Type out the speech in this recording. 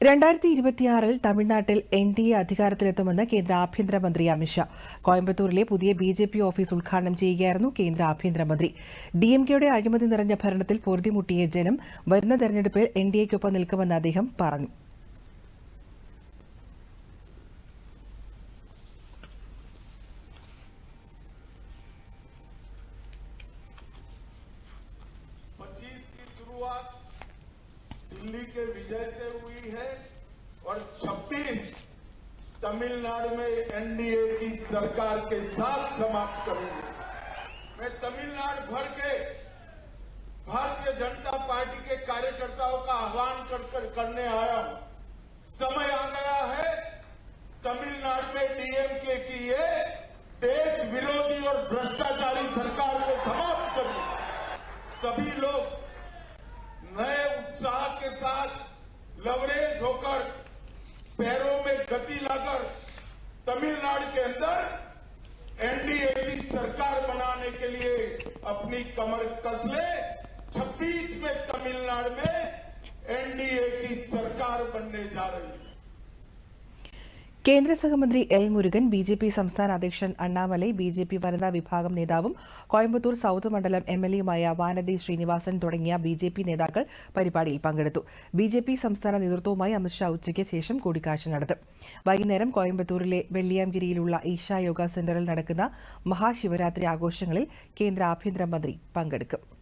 2026 തമിഴ്നാട്ടിൽ എൻഡിഎ അധികാരത്തിലെത്തുമെന്ന് കേന്ദ്ര ആഭ്യന്തരമന്ത്രി അമിത്ഷാ. കോയമ്പത്തൂരിലെ പുതിയ ബിജെപി ഓഫീസ് ഉദ്ഘാടനം ചെയ്യുകയായിരുന്നു കേന്ദ്ര ആഭ്യന്തരമന്ത്രി. ഡിഎംകെയുടെ അഴിമതി നിറഞ്ഞ ഭരണത്തിൽ പൊറുതിമുട്ടിയ ജനം വരുന്ന തെരഞ്ഞെടുപ്പിൽ എൻഡിഎയ്ക്കൊപ്പം നിൽക്കുമെന്ന് അദ്ദേഹം പറഞ്ഞു. दिल्ली के विजय से हुई है और 26 तमिलनाडु में एनडीए की सरकार के साथ समाप्त करेंगे। मैं तमिलनाडु भर के भारतीय जनता पार्टी के कार्यकर्ताओं का आह्वान करने आया हूं। समय आ गया है तमिलनाडु में डीएमके की ये देश विरोधी और भ्रष्टाचारी सरकार को समाप्त करने। सभी लोग नए उत्साह के साथ लवरेज होकर पैरों में गति लाकर तमिलनाडु के अंदर एनडीए की सरकार बनाने के लिए अपनी कमर कस ले। 26 में तमिलनाडु में एनडीए की सरकार बनने जा रही है. കേന്ദ്ര സഹമന്ത്രി എൽ മുരുകൻ, ബിജെപി സംസ്ഥാന അധ്യക്ഷൻ അണ്ണാമലൈ, ബിജെപി വനിതാ വിഭാഗം നേതാവും കോയമ്പത്തൂർ സൌത്ത് മണ്ഡലം എംഎൽഎയുമായ വാനതി ശ്രീനിവാസൻ തുടങ്ങിയ ബിജെപി നേതാക്കൾ പരിപാടിയിൽ പങ്കെടുത്തു. ബിജെപി സംസ്ഥാന നേതൃത്വവുമായി അമിത്ഷാ ഉച്ചയ്ക്ക് ശേഷം കൂടിക്കാഴ്ച നടത്തും. വൈകുന്നേരം കോയമ്പത്തൂരിലെ വെള്ളിയാംകിരിയിലുള്ള ഈശാ യോഗ സെന്ററിൽ നടക്കുന്ന മഹാശിവരാത്രി ആഘോഷങ്ങളിൽ കേന്ദ്ര ആഭ്യന്തരമന്ത്രി പങ്കെടുക്കും.